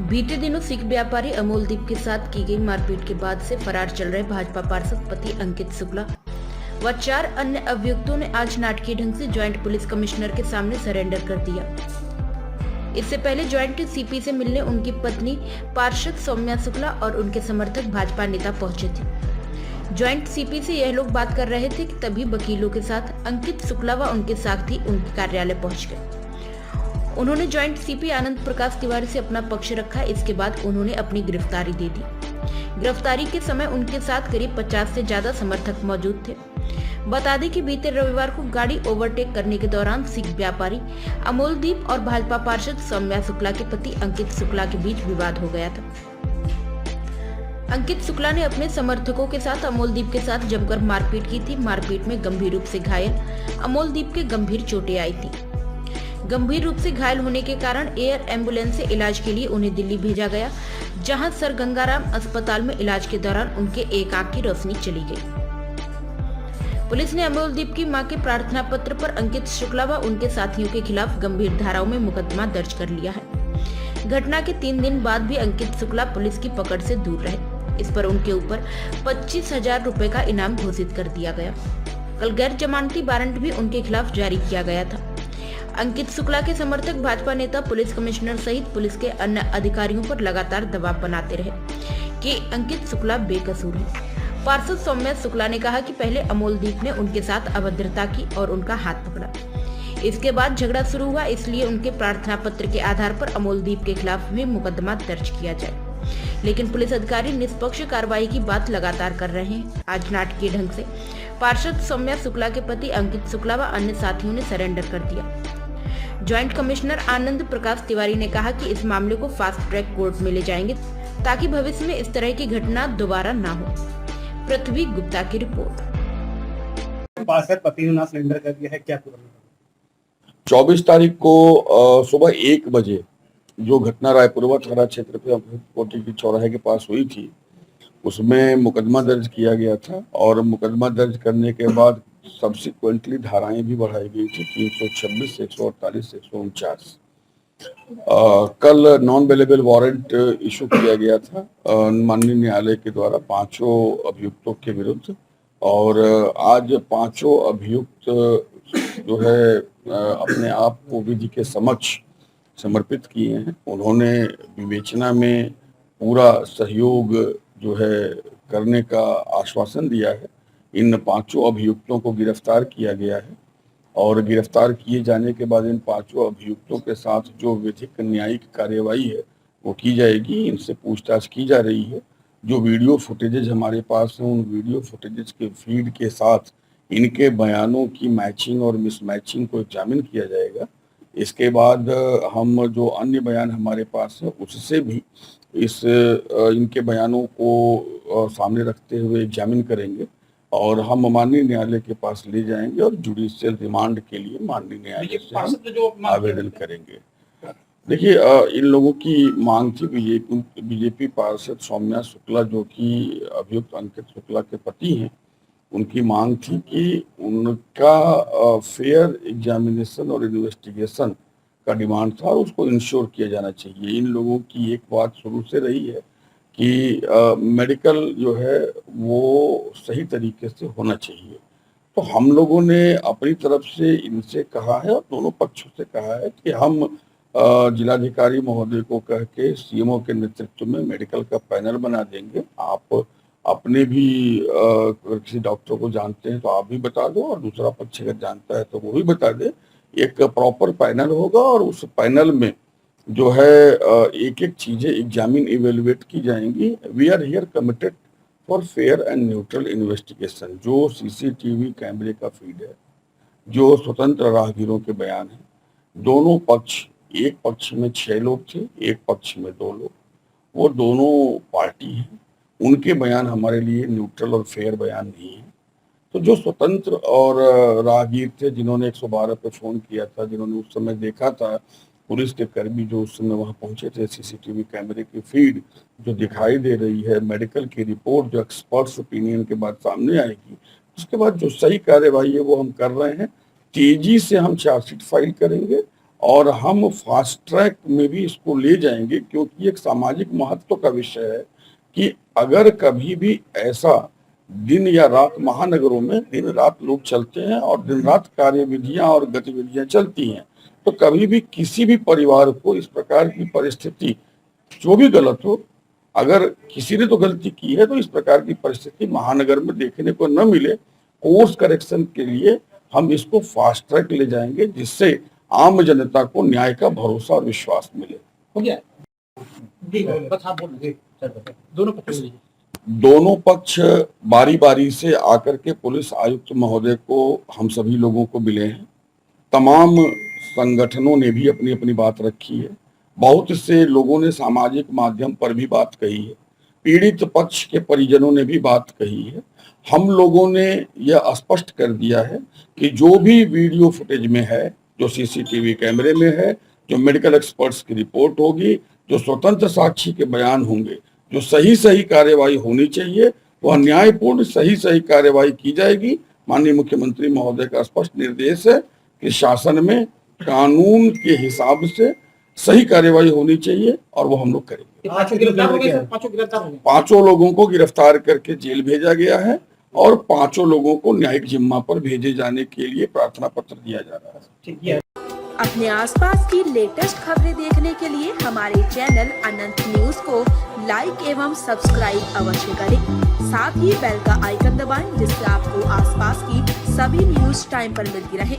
बीते दिनों सिख व्यापारी अमोलदीप के साथ की गई मारपीट के बाद से फरार चल रहे भाजपा पार्षद पति अंकित शुक्ला व 4 अन्य अभियुक्तों ने आज नाटकीय ढंग से ज्वाइंट पुलिस कमिश्नर के सामने सरेंडर कर दिया। इससे पहले ज्वाइंट सीपी से मिलने उनकी पत्नी पार्षद सौम्या शुक्ला और उनके समर्थक भाजपा नेता पहुंचे थे। ज्वाइंट सीपी से यह लोग बात कर रहे थे कि तभी वकीलों के साथ अंकित शुक्ला व उनके साथी उनके कार्यालय पहुंच गए। उन्होंने ज्वाइंट सीपी आनंद प्रकाश तिवारी से अपना पक्ष रखा। इसके बाद उन्होंने अपनी गिरफ्तारी दे दी। गिरफ्तारी के समय उनके साथ करीब 50 से ज्यादा समर्थक मौजूद थे। बता दें कि बीते रविवार को गाड़ी ओवरटेक करने के दौरान सिख व्यापारी अमोलदीप और भाजपा पार्षद सौम्या शुक्ला के पति अंकित शुक्ला के बीच विवाद हो गया था। अंकित शुक्ला ने अपने समर्थकों के साथ अमोलदीप के साथ जमकर मारपीट की थी। मारपीट में गंभीर रूप से घायल अमोलदीप के गंभीर चोटें आई थी। गंभीर रूप से घायल होने के कारण एयर एम्बुलेंस से इलाज के लिए उन्हें दिल्ली भेजा गया, जहां सर गंगाराम अस्पताल में इलाज के दौरान उनके एक आंख की रोशनी चली गई। पुलिस ने अमोलदीप की मां के प्रार्थना पत्र पर अंकित शुक्ला व उनके साथियों के खिलाफ गंभीर धाराओं में मुकदमा दर्ज कर लिया है। घटना के 3 दिन बाद भी अंकित शुक्ला पुलिस की पकड़ से दूर रहे। इस पर उनके ऊपर 25,000 रुपए का इनाम घोषित कर दिया गया। कल गैर जमानती वारंट भी उनके खिलाफ जारी किया गया था। अंकित शुक्ला के समर्थक भाजपा नेता पुलिस कमिश्नर सहित पुलिस के अन्य अधिकारियों पर लगातार दबाव बनाते रहे कि अंकित शुक्ला बेकसूर है। पार्षद सौम्या शुक्ला ने कहा कि पहले अमोलदीप ने उनके साथ अभद्रता की और उनका हाथ पकड़ा। इसके बाद झगड़ा शुरू हुआ, इसलिए उनके प्रार्थना पत्र के आधार पर अमोलदीप के खिलाफ भी मुकदमा दर्ज किया जाए। लेकिन पुलिस अधिकारी निष्पक्ष कार्रवाई की बात लगातार कर रहे हैं। आज नाटकीय ढंग से पार्षद सौम्या शुक्ला के पति अंकित शुक्ला व अन्य साथियों ने सरेंडर कर दिया। ज्वाइंट कमिश्नर आनंद प्रकाश तिवारी ने कहा कि इस मामले को फास्ट ट्रैक कोर्ट में ले जाएंगे ताकि भविष्य में इस तरह की घटना दोबारा ना हो। पृथ्वी गुप्ता की रिपोर्ट। पार्षद पति ने सरेंडर कर दिया है, क्या पूरा? 24 तारीख को सुबह 1 बजे जो घटना रायपुरवा थाना क्षेत्र पे कोटी की चौराहे के पास हुई थी, उसमें मुकदमा दर्ज किया गया था और मुकदमा दर्ज करने के बाद सब्सिक्वेंटली धाराएं भी बढ़ाई गई थी, 326, 148, 149। कल नॉन अवेलेबल वारंट इशू किया गया था माननीय न्यायालय के द्वारा 5 अभियुक्तों के विरुद्ध, और आज 5 अभियुक्त जो है अपने आप को विधि के समक्ष समर्पित किए हैं। उन्होंने विवेचना में पूरा सहयोग जो है करने का आश्वासन दिया है। इन 5 अभियुक्तों को गिरफ्तार किया गया है और गिरफ्तार किए जाने के बाद इन 5 अभियुक्तों के साथ जो विधिक न्यायिक कार्यवाही है वो की जाएगी। इनसे पूछताछ की जा रही है। जो वीडियो फुटेजेज हमारे पास हैं, उन वीडियो फुटेजेज के फीड के साथ इनके बयानों की मैचिंग और मिसमैचिंग को एग्जामिन किया जाएगा। इसके बाद हम जो अन्य बयान हमारे पास है उससे भी इनके बयानों को सामने रखते हुए एग्जामिन करेंगे और हम माननीय न्यायालय के पास ले जाएंगे और जुडिशियल रिमांड के लिए माननीय न्यायालय से आवेदन करेंगे। देखिए, इन लोगों की मांग थी, बीजेपी पार्षद सौम्या शुक्ला जो कि अभियुक्त अंकित शुक्ला के पति हैं, उनकी मांग थी कि उनका फेयर एग्जामिनेशन और इन्वेस्टिगेशन का डिमांड था और उसको इंश्योर किया जाना चाहिए। इन लोगों की एक बात शुरू से रही है कि मेडिकल जो है वो सही तरीके से होना चाहिए। तो हम लोगों ने अपनी तरफ से इनसे कहा है और दोनों पक्षों से कहा है कि हम जिलाधिकारी महोदय को कह के सीएमओ के नेतृत्व में मेडिकल का पैनल बना देंगे। आप अपने भी किसी डॉक्टर को जानते हैं तो आप भी बता दो और दूसरा पक्ष अगर जानता है तो वो भी बता दे। एक प्रॉपर पैनल होगा और उस पैनल में जो है एक एक चीजें एग्जामिन इवेलुएट की जाएंगी। We are here committed for fair and neutral investigation. जो सीसीटीवी कैमरे का फीड है, जो स्वतंत्र राहगीरों के बयान है, दोनों पक्ष, एक पक्ष में 6 लोग थे, एक पक्ष में 2 लोग, वो दोनों पार्टी हैं, उनके बयान हमारे लिए न्यूट्रल और फेयर बयान नहीं है। तो जो स्वतंत्र और राहगीर थे जिन्होंने 112 पे फोन किया था, जिन्होंने उस समय देखा था, पुलिस के कर्मी जो उस समय वहां पहुंचे थे, सीसीटीवी कैमरे की फीड जो दिखाई दे रही है, मेडिकल की रिपोर्ट जो एक्सपर्ट्स ओपिनियन के बाद सामने आएगी, उसके बाद जो सही कार्यवाही है वो हम कर रहे हैं। तेजी से हम चार्जशीट फाइल करेंगे और हम फास्ट ट्रैक में भी इसको ले जाएंगे, क्योंकि एक सामाजिक महत्व का विषय है कि अगर कभी भी ऐसा दिन या रात महानगरों में दिन रात लोग चलते हैं और दिन रात कार्यविधियां और गतिविधियां चलती हैं, तो कभी भी किसी भी परिवार को इस प्रकार की परिस्थिति, जो भी गलत हो, अगर किसी ने तो गलती की है, तो इस प्रकार की परिस्थिति महानगर में देखने को न मिले। कोर्स करेक्शन के लिए हम इसको फास्ट ट्रैक ले जाएंगे, जिससे आम जनता को न्याय का भरोसा और विश्वास मिले। हो गया दोनों पक्ष बारी बारी से आकर के पुलिस आयुक्त महोदय को हम सभी लोगों को मिले हैं। तमाम संगठनों ने भी अपनी अपनी बात रखी है। बहुत से लोगों ने सामाजिक माध्यम पर भी बात कही है। पीड़ित पक्ष के परिजनों ने भी बात कही है। हम लोगों ने यह स्पष्ट कर दिया है कि जो भी वीडियो फुटेज में है, जो सीसीटीवी कैमरे में है, जो मेडिकल एक्सपर्ट्स की रिपोर्ट होगी, जो स्वतंत्र साक्षी के बयान होंगे, जो सही कार्यवाही होनी चाहिए, वह न्यायपूर्ण सही कार्यवाही की जाएगी। माननीय मुख्यमंत्री महोदय का स्पष्ट निर्देश है कि शासन में कानून के हिसाब से सही कार्यवाही होनी चाहिए और वो हम लोग करेंगे। पांचों लोगों को गिरफ्तार करके जेल भेजा गया है और पांचों लोगों को न्यायिक जिम्मा पर भेजे जाने के लिए प्रार्थना पत्र दिया जा रहा है। अपने आसपास की लेटेस्ट खबरें देखने के लिए हमारे चैनल अनंत न्यूज को लाइक एवं सब्सक्राइब अवश्य करें। साथ ही बेल का आइकन दबाएं, जिससे आपको आसपास की सभी न्यूज टाइम पर मिलती रहे।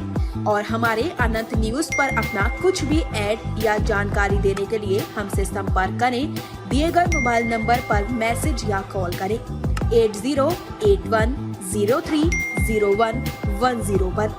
और हमारे अनंत न्यूज पर अपना कुछ भी ऐड या जानकारी देने के लिए हमसे संपर्क करें। दिए गए मोबाइल नंबर पर मैसेज या कॉल करें 8081030110 पर।